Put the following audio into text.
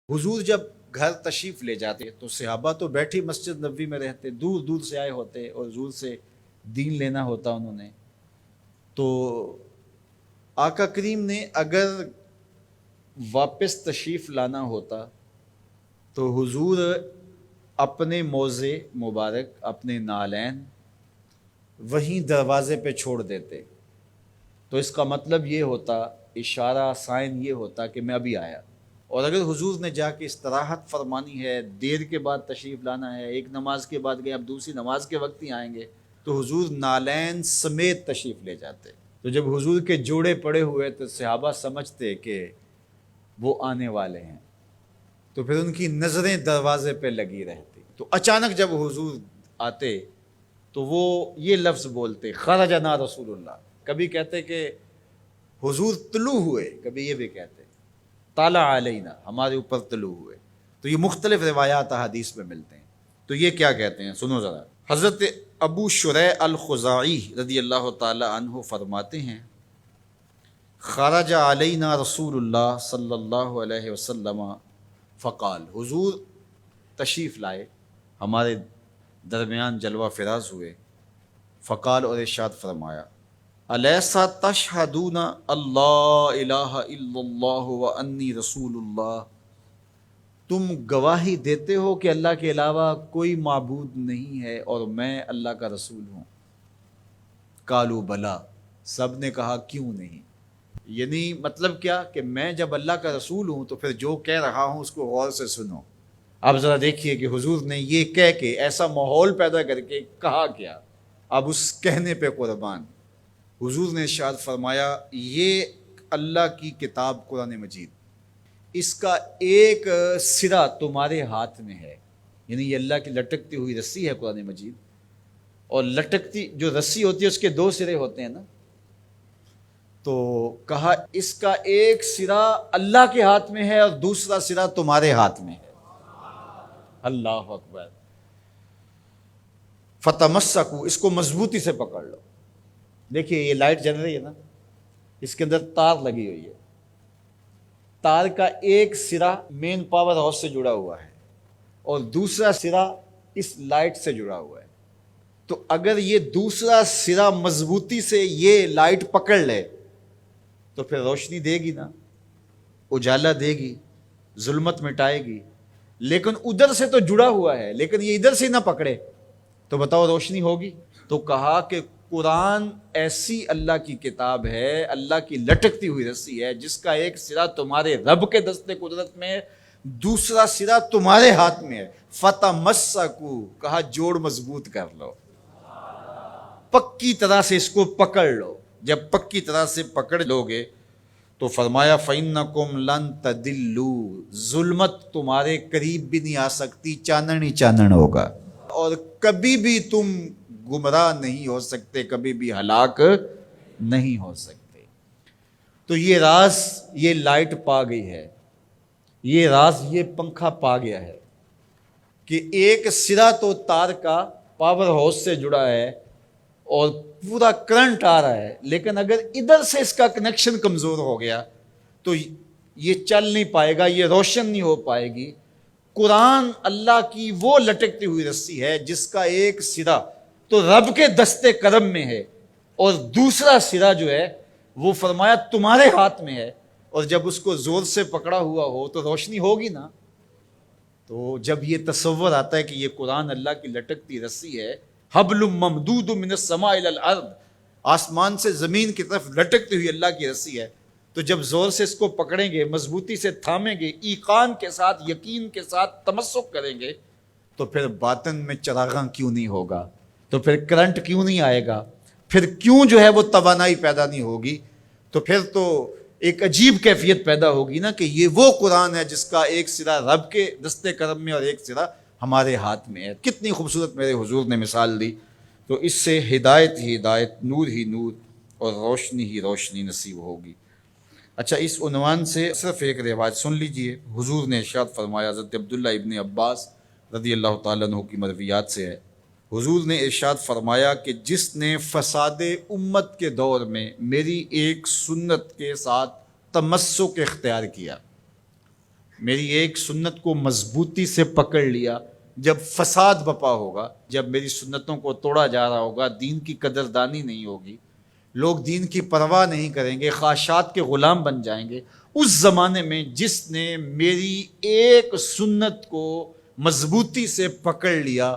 حضور جب گھر تشریف لے جاتے تو صحابہ تو بیٹھی مسجد نبوی میں رہتے، دور دور سے آئے ہوتے اور حضور سے دین لینا ہوتا انہوں نے. تو آقا کریم نے اگر واپس تشریف لانا ہوتا تو حضور اپنے موزے مبارک، اپنے نالین وہیں دروازے پہ چھوڑ دیتے. تو اس کا مطلب یہ ہوتا، اشارہ سائن یہ ہوتا کہ میں ابھی آیا. اور اگر حضور نے جا کے استراحت فرمانی ہے، دیر کے بعد تشریف لانا ہے، ایک نماز کے بعد گئے اب دوسری نماز کے وقت ہی آئیں گے، تو حضور نالین سمیت تشریف لے جاتے. تو جب حضور کے جوڑے پڑے ہوئے تو صحابہ سمجھتے کہ وہ آنے والے ہیں، تو پھر ان کی نظریں دروازے پہ لگی رہتی. تو اچانک جب حضور آتے تو وہ یہ لفظ بولتے، خرجنا رسول اللہ. کبھی کہتے کہ حضور طلوع ہوئے، کبھی یہ بھی کہتے طالع علینا، ہمارے اوپر طلوع ہوئے. تو یہ مختلف روایات حدیث میں ملتے ہیں. تو یہ کیا کہتے ہیں سنو ذرا. حضرت ابو شریح الخزاعی رضی اللہ تعالی عنہ فرماتے ہیں، خرج علینا رسول اللہ صلی اللہ علیہ وسلم فقال، حضور تشریف لائے، ہمارے درمیان جلوہ فراز ہوئے. فقال، اور ارشاد فرمایا، الیسا تشہدون اللہ الہ الا اللہ وانی رسول اللہ، تم گواہی دیتے ہو کہ اللہ کے علاوہ کوئی معبود نہیں ہے اور میں اللہ کا رسول ہوں. قالوا بلا، سب نے کہا کیوں نہیں. یعنی مطلب کیا کہ میں جب اللہ کا رسول ہوں تو پھر جو کہہ رہا ہوں اس کو غور سے سنو. اب ذرا دیکھیے کہ حضور نے یہ کہہ کے ایسا ماحول پیدا کر کے کہا کیا. اب اس کہنے پہ قربان. حضور نے ارشاد فرمایا، یہ اللہ کی کتاب قرآن مجید، اس کا ایک سرا تمہارے ہاتھ میں ہے. یعنی یہ اللہ کی لٹکتی ہوئی رسی ہے قرآن مجید، اور لٹکتی جو رسی ہوتی ہے اس کے دو سرے ہوتے ہیں نا. تو کہا اس کا ایک سرا اللہ کے ہاتھ میں ہے اور دوسرا سرا تمہارے ہاتھ میں ہے. اللہ اکبر. فتمسکوا، اس کو مضبوطی سے پکڑ لو. دیکھیے یہ لائٹ جل رہی ہے نا، اس کے اندر تار لگی ہوئی ہے. تار کا ایک سرا مین پاور ہاؤس سے جڑا ہوا ہے اور دوسرا سرا اس لائٹ سے جڑا ہوا ہے. تو اگر یہ دوسرا سرا مضبوطی سے یہ لائٹ پکڑ لے تو پھر روشنی دے گی نا، اجالا دے گی، ظلمت مٹائے گی. لیکن ادھر سے تو جڑا ہوا ہے، لیکن یہ ادھر سے نہ پکڑے تو بتاؤ روشنی ہوگی؟ تو کہا کہ قرآن ایسی اللہ کی کتاب ہے، اللہ کی لٹکتی ہوئی رسی ہے جس کا ایک سرا تمہارے رب کے دستے قدرت میں ہے، دوسرا سرا تمہارے ہاتھ میں ہے. فتمسکوا، کہا جوڑ مضبوط کر لو، پکی طرح سے اس کو پکڑ لو. جب پکی طرح سے پکڑ لو گے تو فرمایا فَإِنَّكُمْ لَن تَضِلُّوا، ظلمت تمہارے قریب بھی نہیں آ سکتی، چانن ہی چانن ہوگا، اور کبھی بھی تم گمراہ نہیں ہو سکتے، کبھی بھی ہلاک نہیں ہو سکتے. تو یہ راز یہ لائٹ پا گئی ہے، یہ راز یہ پنکھا پا گیا ہے کہ ایک سرا تو تار کا پاور ہاؤس سے جڑا ہے اور پورا کرنٹ آ رہا ہے، لیکن اگر ادھر سے اس کا کنیکشن کمزور ہو گیا تو یہ چل نہیں پائے گا، یہ روشن نہیں ہو پائے گی. قرآن اللہ کی وہ لٹکتی ہوئی رسی ہے جس کا ایک سرا تو رب کے دستے کرم میں ہے اور دوسرا سرا جو ہے وہ فرمایا تمہارے ہاتھ میں ہے، اور جب اس کو زور سے پکڑا ہوا ہو تو روشنی ہوگی نا. تو جب یہ تصور آتا ہے کہ یہ قرآن اللہ کی لٹکتی رسی ہے، حبل ممدود من السماء الی الارض، آسمان سے زمین کی طرف لٹکتی ہوئی اللہ کی رسی ہے، تو جب زور سے اس کو پکڑیں گے، مضبوطی سے تھامیں گے، ایقان کے ساتھ، یقین کے ساتھ تمسک کریں گے، تو پھر باطن میں چراغاں کیوں نہیں ہوگا، تو پھر کرنٹ کیوں نہیں آئے گا، پھر کیوں جو ہے وہ توانائی پیدا نہیں ہوگی. تو پھر تو ایک عجیب کیفیت پیدا ہوگی نا کہ یہ وہ قرآن ہے جس کا ایک سرا رب کے دستے کرم میں اور ایک سرا ہمارے ہاتھ میں ہے. کتنی خوبصورت میرے حضور نے مثال دی. تو اس سے ہدایت ہی ہدایت، نور ہی نور اور روشنی ہی روشنی نصیب ہوگی. اچھا، اس عنوان سے صرف ایک روایت سن لیجئے. حضور نے ارشاد فرمایا، حضرت عبداللہ ابن عباس رضی اللہ تعالیٰ عنہ کی مرویات سے ہے، حضور نے ارشاد فرمایا کہ جس نے فساد امت کے دور میں میری ایک سنت کے ساتھ تمسک اختیار کیا، میری ایک سنت کو مضبوطی سے پکڑ لیا، جب فساد بپا ہوگا، جب میری سنتوں کو توڑا جا رہا ہوگا، دین کی قدردانی نہیں ہوگی، لوگ دین کی پرواہ نہیں کریں گے، خواہشات کے غلام بن جائیں گے، اس زمانے میں جس نے میری ایک سنت کو مضبوطی سے پکڑ لیا